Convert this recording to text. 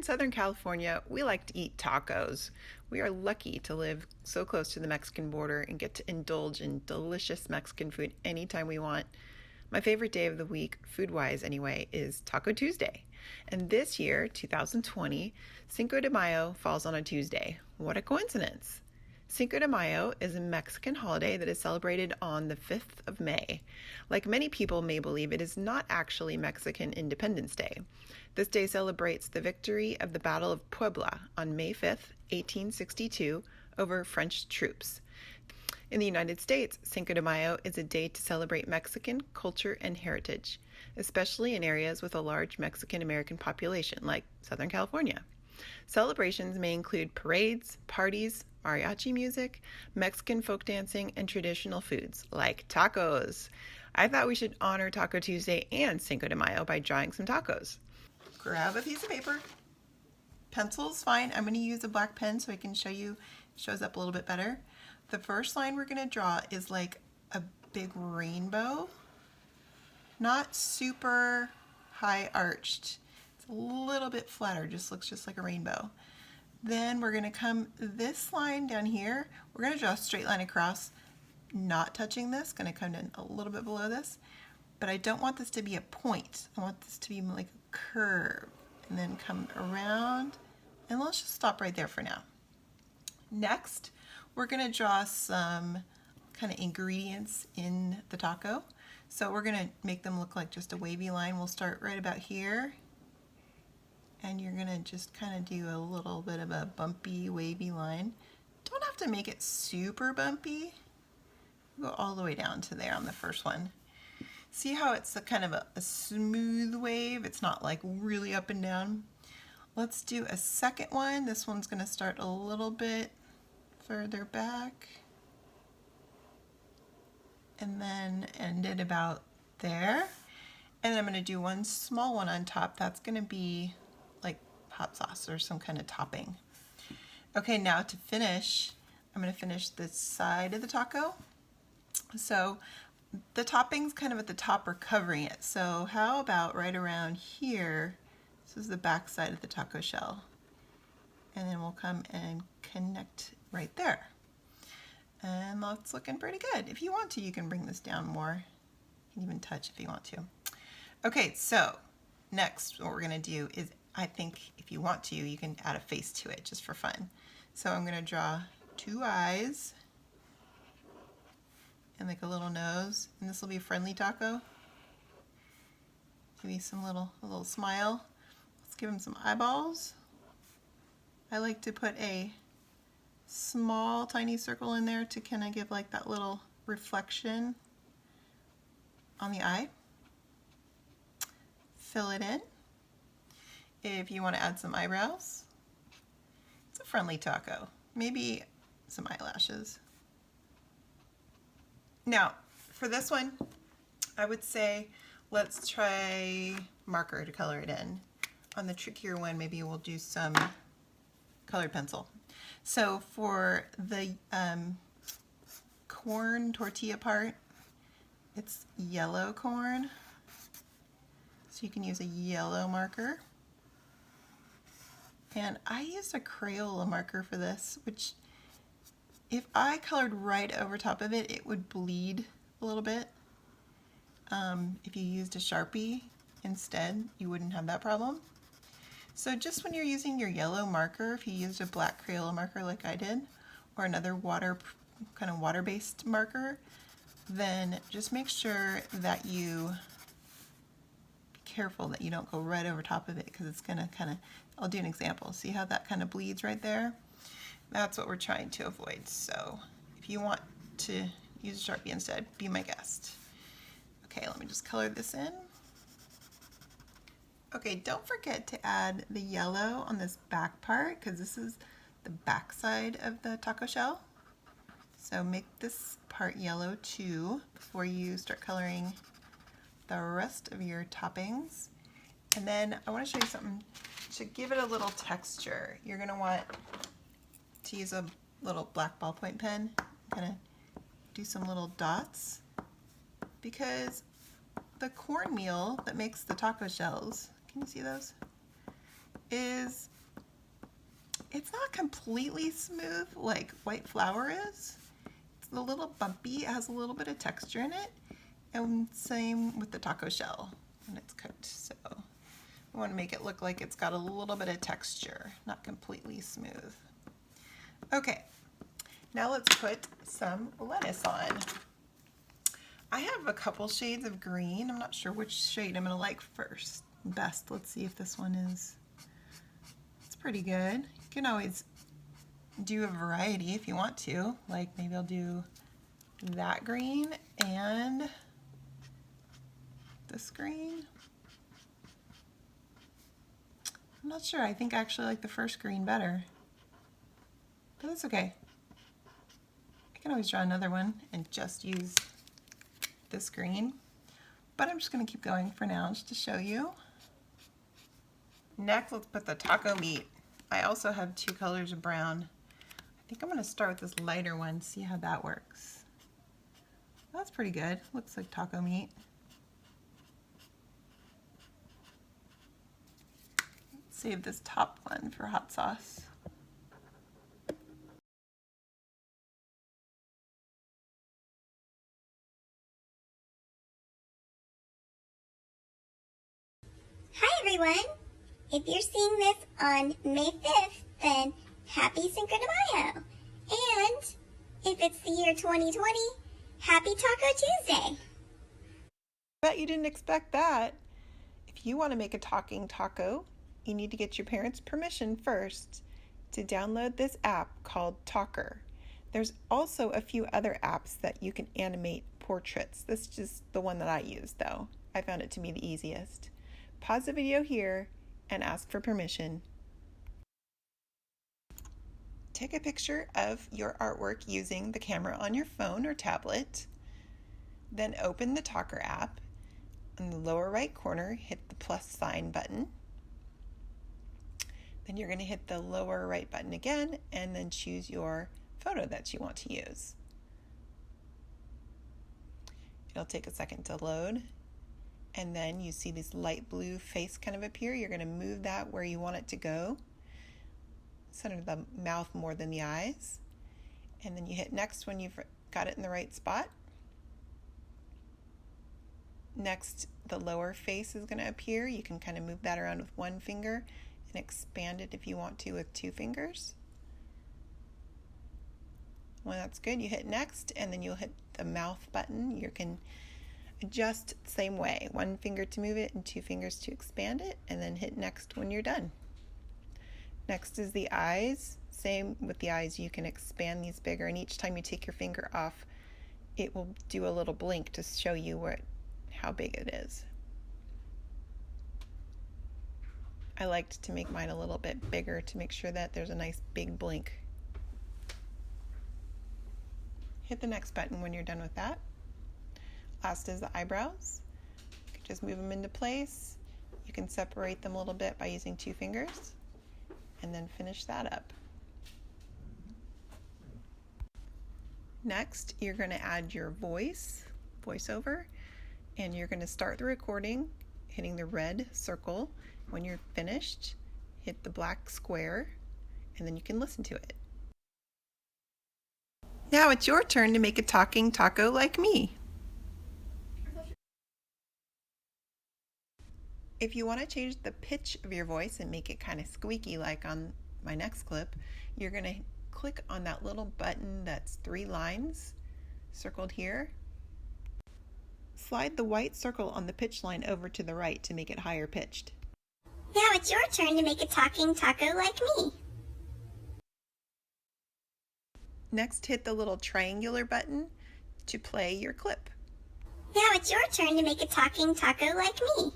Southern California, we like to eat tacos. We are lucky to live so close to the Mexican border and get to indulge in delicious Mexican food anytime we want. My favorite day of the week, food-wise anyway, is Taco Tuesday. And this year, 2020, Cinco de Mayo falls on a Tuesday. What a coincidence! Cinco de Mayo is a Mexican holiday that is celebrated on the 5th of May. Like many people may believe, it is not actually Mexican Independence Day. This day celebrates the victory of the Battle of Puebla on May 5th, 1862, over French troops. In the United States, Cinco de Mayo is a day to celebrate Mexican culture and heritage, especially in areas with a large Mexican-American population like Southern California. Celebrations may include parades, parties, mariachi music, Mexican folk dancing, and traditional foods like tacos. I thought we should honor Taco Tuesday and Cinco de Mayo by drawing some tacos. Grab a piece of paper. Pencil's fine. I'm going to use a black pen so I can show you, it shows up a little bit better. The first line we're going to draw is like a big rainbow. Not super high arched. It's a little bit flatter, just looks just like a rainbow. Then we're going to come this line down here. We're going to draw a straight line across, not touching this. Going to come in a little bit below this. But I don't want this to be a point. I want this to be like a curve. And then come around. And let's just stop right there for now. Next, we're going to draw some kind of ingredients in the taco. So we're going to make them look like just a wavy line. We'll start right about here. And you're going to just kind of do a little bit of a bumpy, wavy line. Don't have to make it super bumpy. Go all the way down to there on the first one. See how it's a kind of a smooth wave? It's not like really up and down. Let's do a second one. This one's going to start a little bit further back. And then end it about there. And then I'm going to do one small one on top. That's going to be like hot sauce or some kind of topping. Okay, now to finish, I'm going to finish this side of the taco. So the topping's kind of at the top or covering it. So how about right around here? This is the back side of the taco shell. And then we'll come and connect right there. And that's looking pretty good. If you want to, you can bring this down more. You can even touch if you want to. Okay, so next what we're going to do is, I think if you want to, you can add a face to it just for fun. So I'm going to draw two eyes and like a little nose, and this will be a friendly taco. Give me some a little smile. Let's give him some eyeballs. I like to put a small tiny circle in there to kind of give like that little reflection on the eye. Fill it in. If you want to add some eyebrows, it's a friendly taco. Maybe some eyelashes. Now, for this one, I would say let's try marker to color it in. On the trickier one, maybe we'll do some colored pencil. So for the corn tortilla part, it's yellow corn. So you can use a yellow marker. And I used a Crayola marker for this, which if I colored right over top of it, it would bleed a little bit. If you used a Sharpie instead, you wouldn't have that problem. So just when you're using your yellow marker, if you used a black Crayola marker like I did, or another water-based marker, then just make sure that you be careful that you don't go right over top of it, because it's going to I'll do an example. See how that kind of bleeds right there? That's what we're trying to avoid. So if you want to use a Sharpie instead, be my guest. Okay, let me just color this in. Okay, don't forget to add the yellow on this back part, because this is the back side of the taco shell. So make this part yellow too before you start coloring the rest of your toppings. And then I want to show you something to give it a little texture. You're going to want to use a little black ballpoint pen, kind of do some little dots, because the cornmeal that makes the taco shells, can you see those, is It's not completely smooth like white flour is. It's a little bumpy, it has a little bit of texture in it. And same with the taco shell when it's cooked. So we want to make it look like it's got a little bit of texture, not completely smooth. Okay, now let's put some lettuce on. I have a couple shades of green. I'm not sure which shade I'm going to like first. Best. Let's see if this one is. It's pretty good. You can always do a variety if you want to. Like maybe I'll do that green and this green. I'm not sure. I think I actually like the first green better. But that's okay. I can always draw another one and just use this green. But I'm just going to keep going for now just to show you. Next, let's put the taco meat. I also have two colors of brown. I think I'm going to start with this lighter one, see how that works. That's pretty good. Looks like taco meat. Save this top one for hot sauce. Hi everyone! If you're seeing this on May 5th, then happy Cinco de Mayo! And if it's the year 2020, happy Taco Tuesday! Bet you didn't expect that. If you want to make a talking taco, you need to get your parents' permission first to download this app called Talkr. There's also a few other apps that you can animate portraits. This is just the one that I use though. I found it to be the easiest. Pause the video here and ask for permission. Take a picture of your artwork using the camera on your phone or tablet. Then open the Talkr app. In the lower right corner, hit the plus sign button. Then you're going to hit the lower right button again and then choose your photo that you want to use. It'll take a second to load. And then you see this light blue face kind of appear. You're going to move that where you want it to go. Center the mouth more than the eyes. And then you hit next when you've got it in the right spot. Next, the lower face is going to appear. You can kind of move that around with one finger and expand it if you want to with two fingers. When that's good, you hit next and then you'll hit the mouth button. You can adjust the same way. One finger to move it and two fingers to expand it, and then hit next when you're done. Next is the eyes. Same with the eyes, you can expand these bigger, and each time you take your finger off, it will do a little blink to show you how big it is. I liked to make mine a little bit bigger to make sure that there's a nice big blink. Hit the next button when you're done with that. Last is the eyebrows. You can just move them into place. You can separate them a little bit by using two fingers and then finish that up. Next, you're going to add your voiceover, and you're going to start the recording hitting the red circle. When you're finished, hit the black square, and then you can listen to it. Now it's your turn to make a talking taco like me. If you want to change the pitch of your voice and make it kind of squeaky like on my next clip, you're going to click on that little button that's 3 lines circled here. Slide the white circle on the pitch line over to the right to make it higher pitched. Now it's your turn to make a talking taco like me. Next, hit the little triangular button to play your clip. Now it's your turn to make a talking taco like me.